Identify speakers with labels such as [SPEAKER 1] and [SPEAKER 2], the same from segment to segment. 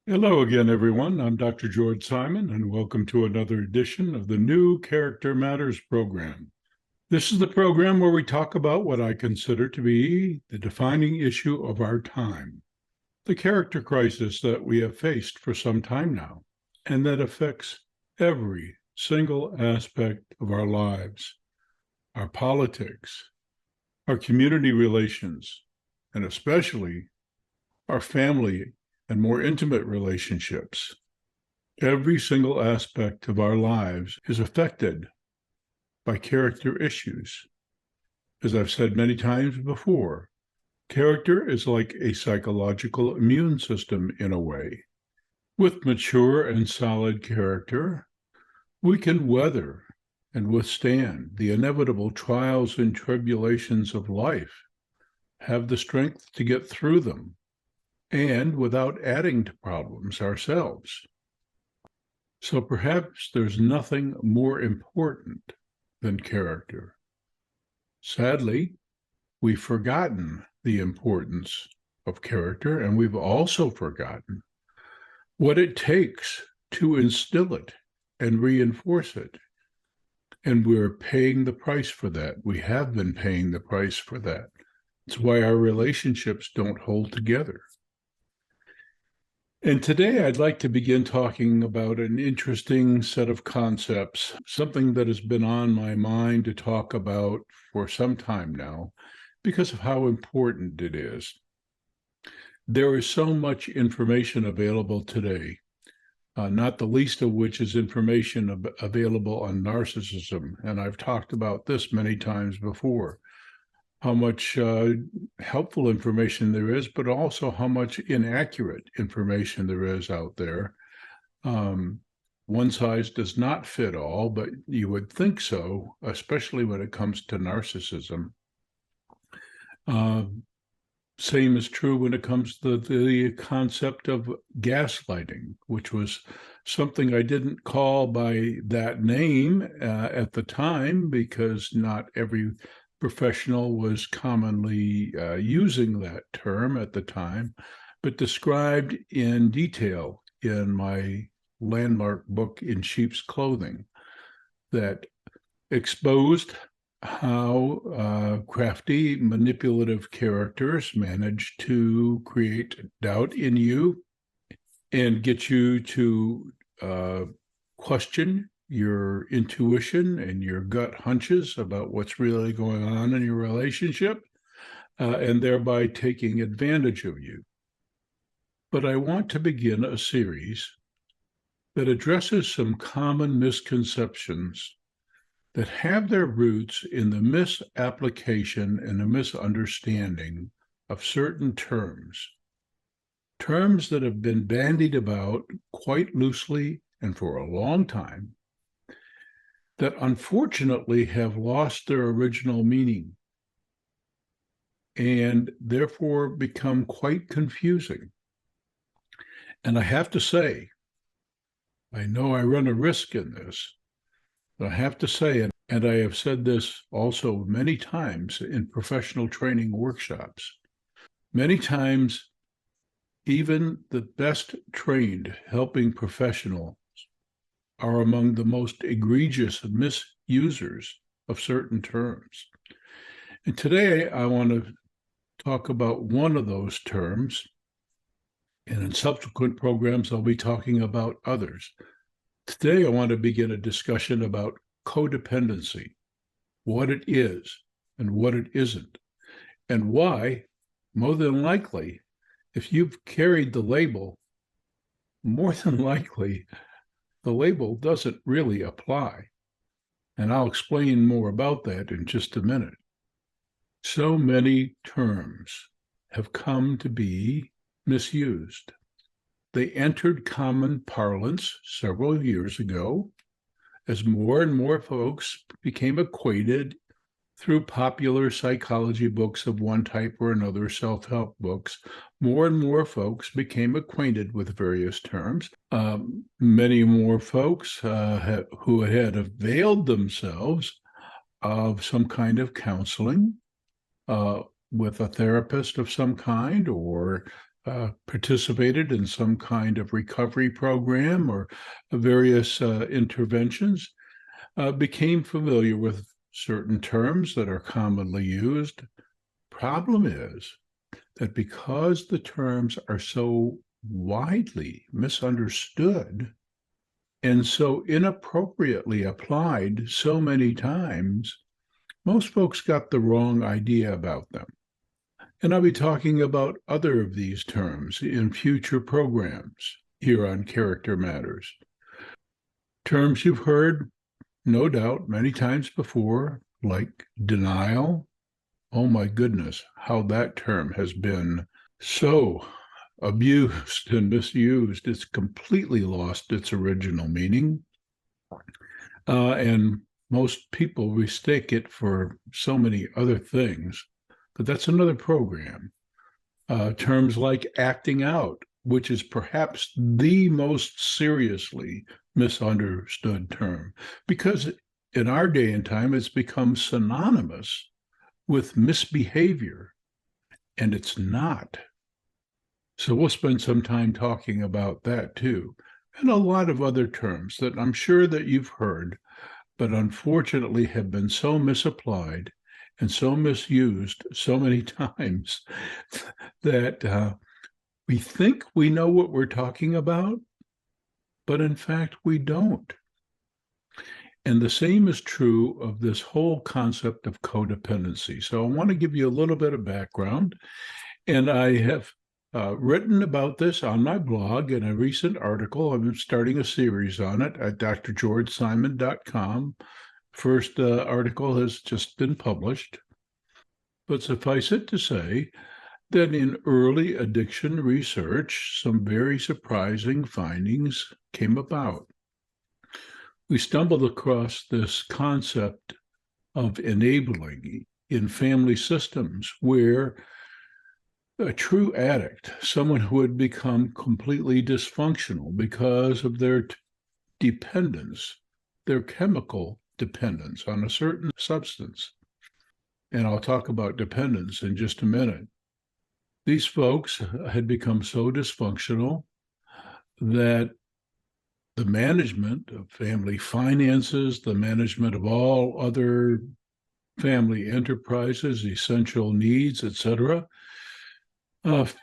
[SPEAKER 1] Hello again, everyone. I'm Dr. George Simon, and welcome to another edition of the New Character Matters program. This is the program where we talk about what I consider to be the defining issue of our time, the character crisis that we have faced for some time now, and that affects every single aspect of our lives, our politics, our community relations, and especially our family and more intimate relationships. Every single aspect of our lives is affected by character issues. As I've said many times before, character is like a psychological immune system in a way. With mature and solid character, we can weather and withstand the inevitable trials and tribulations of life, have the strength to get through them, and without adding to problems ourselves. So perhaps there's nothing more important than character. Sadly, we've forgotten the importance of character, and we've also forgotten what it takes to instill it and reinforce it. And we're paying the price for that. We have been paying the price for that. It's why our relationships don't hold together. And today I'd like to begin talking about an interesting set of concepts, something that has been on my mind to talk about for some time now because of how important it is. There is so much information available today, not the least of which is information available on narcissism. And I've talked about this many times before. How much helpful information there is, but also how much inaccurate information there is out there. One size does not fit all, but you would think so, especially when it comes to narcissism. Same is true when it comes to the concept of gaslighting, which was something I didn't call by that name at the time because not every professional was commonly using that term at the time, but described in detail in my landmark book, In Sheep's Clothing, that exposed how crafty, manipulative characters manage to create doubt in you and get you to question your intuition and your gut hunches about what's really going on in your relationship, and thereby taking advantage of you. But I want to begin a series that addresses some common misconceptions that have their roots in the misapplication and the misunderstanding of certain terms that have been bandied about quite loosely and for a long time, that unfortunately have lost their original meaning and therefore become quite confusing. And I have to say, I know I run a risk in this, but I have to say, and I have said this also many times in professional training workshops, many times even the best trained helping professionals are among the most egregious misusers of certain terms. And today I want to talk about one of those terms, and in subsequent programs I'll be talking about others. Today I want to begin a discussion about codependency, what it is and what it isn't, and why, more than likely, if you've carried the label, more than likely, the label doesn't really apply. And I'll explain more about that in just a minute. So many terms have come to be misused. They entered common parlance several years ago as more and more folks became acquainted through popular psychology books of one type or another, self-help books. More and more folks became acquainted with various terms. Many more folks who had availed themselves of some kind of counseling with a therapist of some kind or participated in some kind of recovery program or various interventions became familiar with certain terms that are commonly used. Problem is that because the terms are so widely misunderstood and so inappropriately applied so many times, most folks got the wrong idea about them. And I'll be talking about other of these terms in future programs here on Character Matters. Terms you've heard, no doubt, many times before, like denial. Oh my goodness, how that term has been so abused and misused. It's completely lost its original meaning. And most people mistake it for so many other things, but that's another program. Terms like acting out, which is perhaps the most seriously misunderstood term, because in our day and time, it's become synonymous with misbehavior, and it's not. So we'll spend some time talking about that too, and a lot of other terms that I'm sure that you've heard, but unfortunately have been so misapplied and so misused so many times that we think we know what we're talking about, but in fact, we don't. And the same is true of this whole concept of codependency. So I want to give you a little bit of background. And I have written about this on my blog in a recent article. I'm starting a series on it at drgeorgesimon.com. First article has just been published. But suffice it to say that in early addiction research, some very surprising findings came about. We stumbled across this concept of enabling in family systems where a true addict, someone who had become completely dysfunctional because of their dependence, their chemical dependence on a certain substance. And I'll talk about dependence in just a minute. These folks had become so dysfunctional that the management of family finances, the management of all other family enterprises, essential needs, etc.,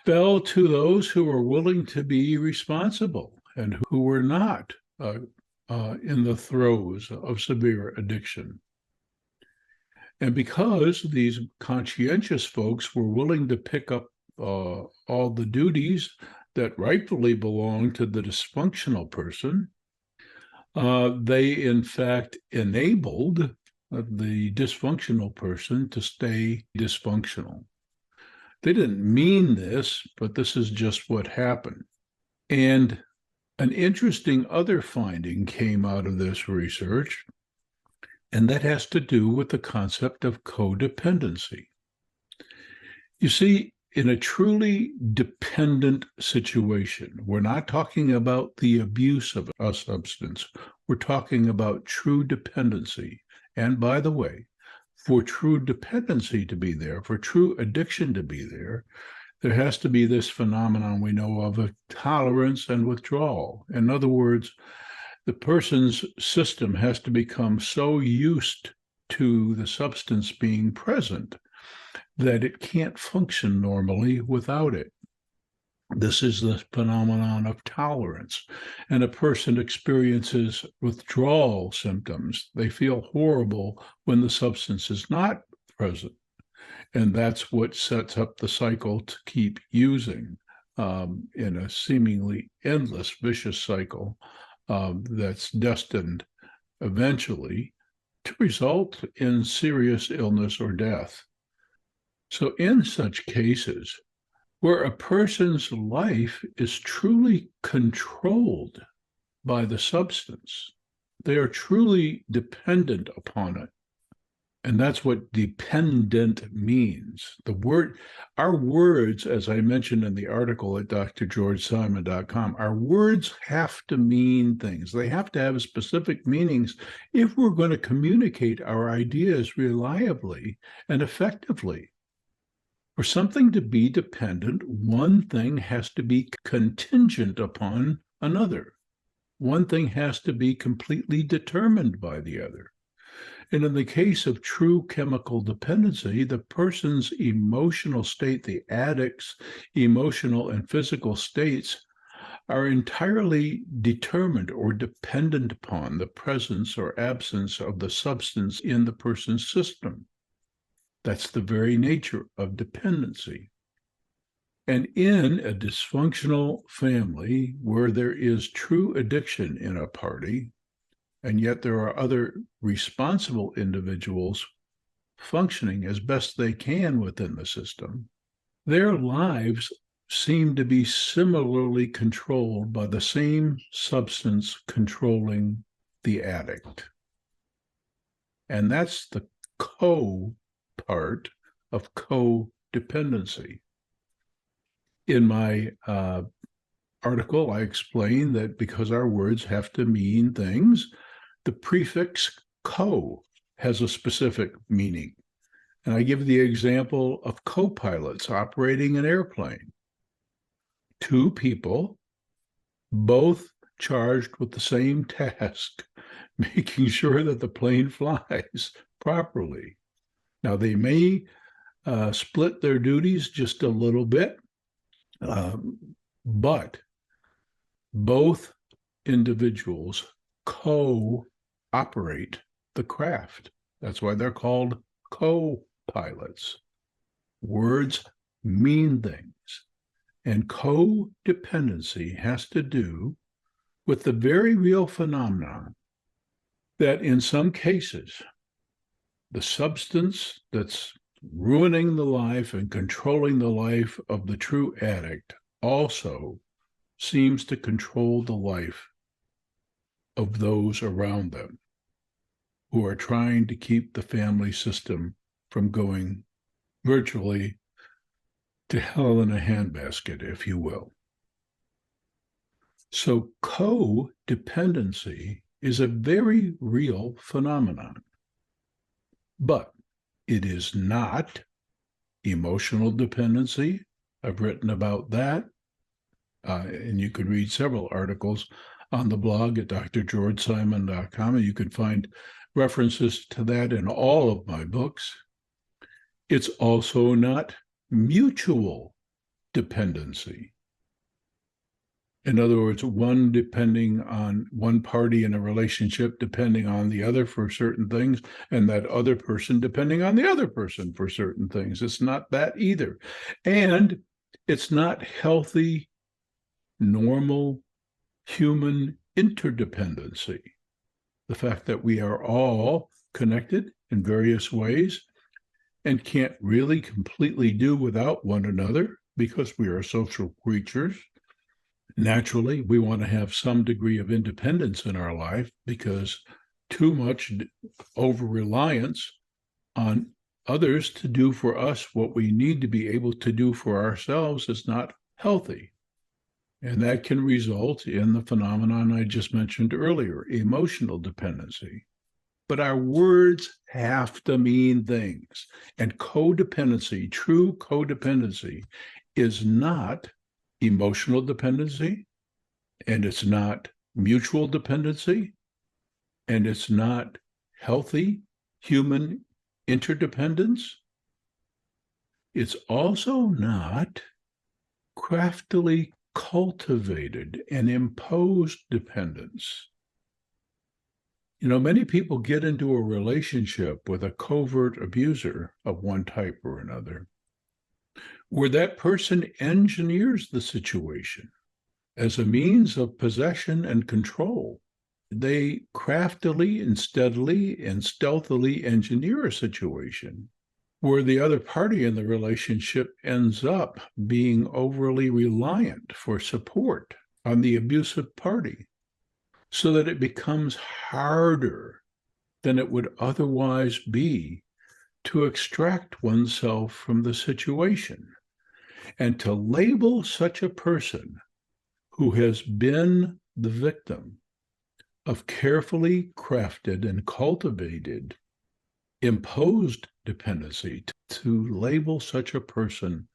[SPEAKER 1] fell to those who were willing to be responsible and who were not in the throes of severe addiction. And because these conscientious folks were willing to pick up all the duties that rightfully belong to the dysfunctional person, they in fact enabled the dysfunctional person to stay dysfunctional. They didn't mean this, but this is just what happened. And an interesting other finding came out of this research, and that has to do with the concept of codependency. You see, in a truly dependent situation, we're not talking about the abuse of a substance. We're talking about true dependency. And by the way, for true dependency to be there, for true addiction to be there, there has to be this phenomenon we know of tolerance and withdrawal. In other words, the person's system has to become so used to the substance being present that it can't function normally without it. This is the phenomenon of tolerance. And a person experiences withdrawal symptoms. They feel horrible when the substance is not present. And that's what sets up the cycle to keep using in a seemingly endless, vicious cycle that's destined eventually to result in serious illness or death. So in such cases, where a person's life is truly controlled by the substance, they are truly dependent upon it. And that's what dependent means. Our words, as I mentioned in the article at drgeorgesimon.com, our words have to mean things. They have to have specific meanings if we're going to communicate our ideas reliably and effectively. For something to be dependent, one thing has to be contingent upon another. One thing has to be completely determined by the other. And in the case of true chemical dependency, the person's emotional state, the addict's emotional and physical states, are entirely determined or dependent upon the presence or absence of the substance in the person's system. That's the very nature of dependency. And in a dysfunctional family where there is true addiction in a party, and yet there are other responsible individuals functioning as best they can within the system, their lives seem to be similarly controlled by the same substance controlling the addict. And that's the part of codependency. In my article, I explain that because our words have to mean things, the prefix co has a specific meaning. And I give the example of co-pilots operating an airplane. Two people, both charged with the same task, making sure that the plane flies properly. Now, they may split their duties just a little bit, but both individuals co-operate the craft. That's why they're called co-pilots. Words mean things. And codependency has to do with the very real phenomenon that in some cases, the substance that's ruining the life and controlling the life of the true addict also seems to control the life of those around them who are trying to keep the family system from going virtually to hell in a handbasket, if you will. So codependency is a very real phenomenon, but it is not emotional dependency. I've written about that, and you can read several articles on the blog at drgeorgesimon.com, and you can find references to that in all of my books. It's also not mutual dependency. In other words, one party in a relationship depending on the other for certain things, and that other person depending on the other person for certain things. It's not that either. And it's not healthy, normal human interdependency. The fact that we are all connected in various ways and can't really completely do without one another because we are social creatures. Naturally, we want to have some degree of independence in our life because too much over-reliance on others to do for us what we need to be able to do for ourselves is not healthy. And that can result in the phenomenon I just mentioned earlier, emotional dependency. But our words have to mean things. And codependency, true codependency, is not emotional dependency, and it's not mutual dependency, and it's not healthy human interdependence. It's also not craftily cultivated and imposed dependence. You know, many people get into a relationship with a covert abuser of one type or another, where that person engineers the situation as a means of possession and control. They craftily and steadily and stealthily engineer a situation where the other party in the relationship ends up being overly reliant for support on the abusive party, so that it becomes harder than it would otherwise be to extract oneself from the situation. And to label such a person who has been the victim of carefully crafted and cultivated imposed dependency, to label such a person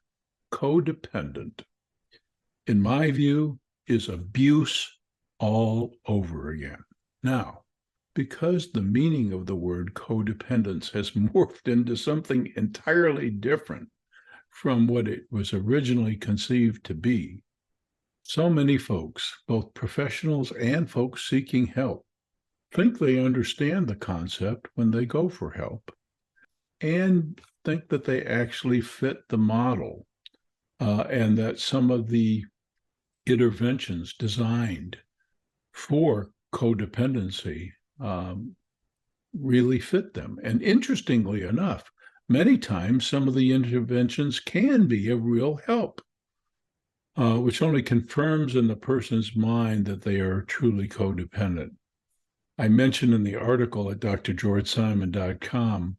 [SPEAKER 1] codependent, in my view, is abuse all over again. Now, because the meaning of the word codependence has morphed into something entirely different from what it was originally conceived to be, so many folks, both professionals and folks seeking help, think they understand the concept when they go for help and think that they actually fit the model, and that some of the interventions designed for codependency really fit them. And interestingly enough, many times some of the interventions can be a real help, which only confirms in the person's mind that they are truly codependent. I mentioned in the article at drgeorgesimon.com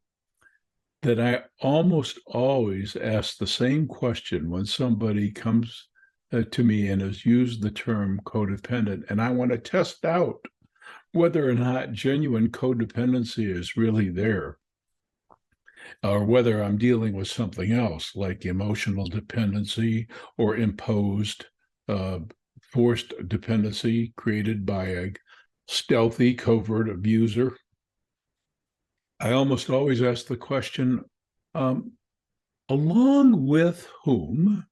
[SPEAKER 1] that I almost always ask the same question when somebody comes to me and has used the term codependent, and I want to test out whether or not genuine codependency is really there, or whether I'm dealing with something else like emotional dependency or imposed, forced dependency created by a stealthy, covert abuser. I almost always ask the question, along with whom?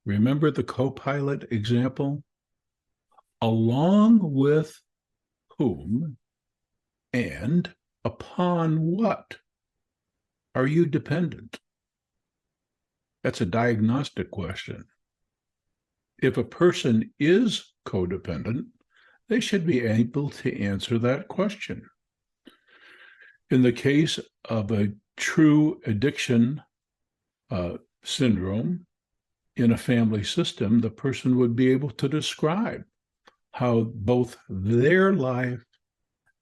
[SPEAKER 1] Remember the co-pilot example? Along with whom and upon what are you dependent? That's a diagnostic question. If a person is codependent, they should be able to answer that question. In the case of a true addiction syndrome in a family system, the person would be able to describe how both their life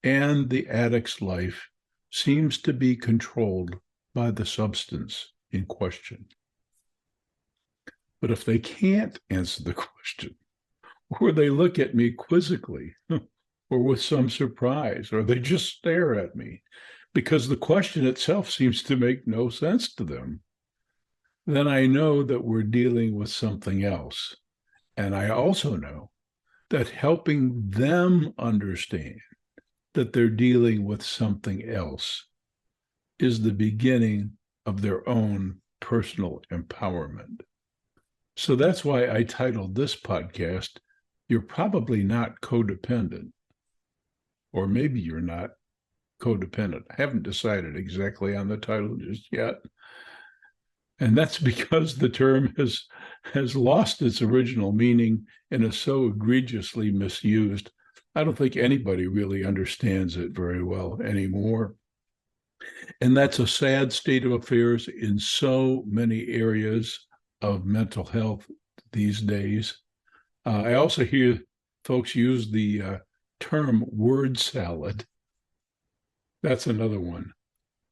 [SPEAKER 1] and the addict's life seems to be controlled by the substance in question. But if they can't answer the question, or they look at me quizzically, or with some surprise, or they just stare at me because the question itself seems to make no sense to them, then I know that we're dealing with something else. And I also know that helping them understand that they're dealing with something else is the beginning of their own personal empowerment. So that's why I titled this podcast, You're Probably Not Codependent, or maybe you're not codependent. I haven't decided exactly on the title just yet. And that's because the term has lost its original meaning and is so egregiously misused. I don't think anybody really understands it very well anymore. And that's a sad state of affairs in so many areas of mental health these days. I also hear folks use the term word salad. That's another one.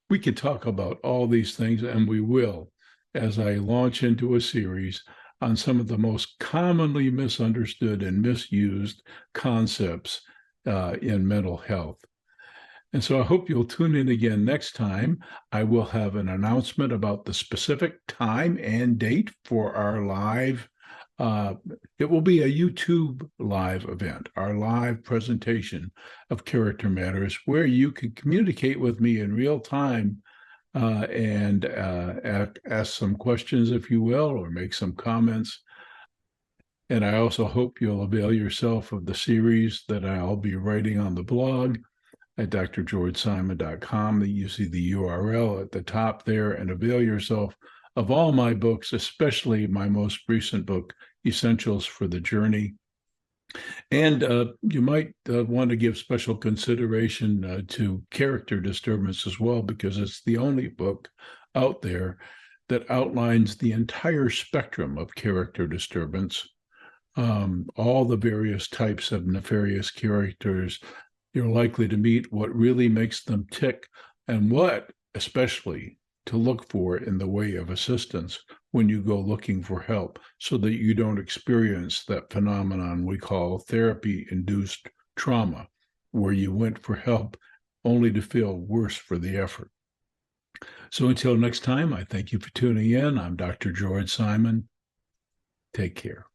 [SPEAKER 1] We could talk about all these things, and we will, as I launch into a series on some of the most commonly misunderstood and misused concepts in mental health. And so I hope you'll tune in again next time. I will have an announcement about the specific time and date for our live. It will be a YouTube live event, our live presentation of Character Matters, where you can communicate with me in real time and ask some questions, if you will, or make some comments. And I also hope you'll avail yourself of the series that I'll be writing on the blog at drgeorgesimon.com. That you see the URL at the top there, and avail yourself of all my books, especially my most recent book, Essentials for the Journey. And you might want to give special consideration to character disturbance as well, because it's the only book out there that outlines the entire spectrum of character disturbance, all the various types of nefarious characters you're likely to meet, what really makes them tick, and what especially to look for in the way of assistance when you go looking for help, so that you don't experience that phenomenon we call therapy-induced trauma, where you went for help only to feel worse for the effort. So until next time, I thank you for tuning in. I'm Dr. George Simon. Take care.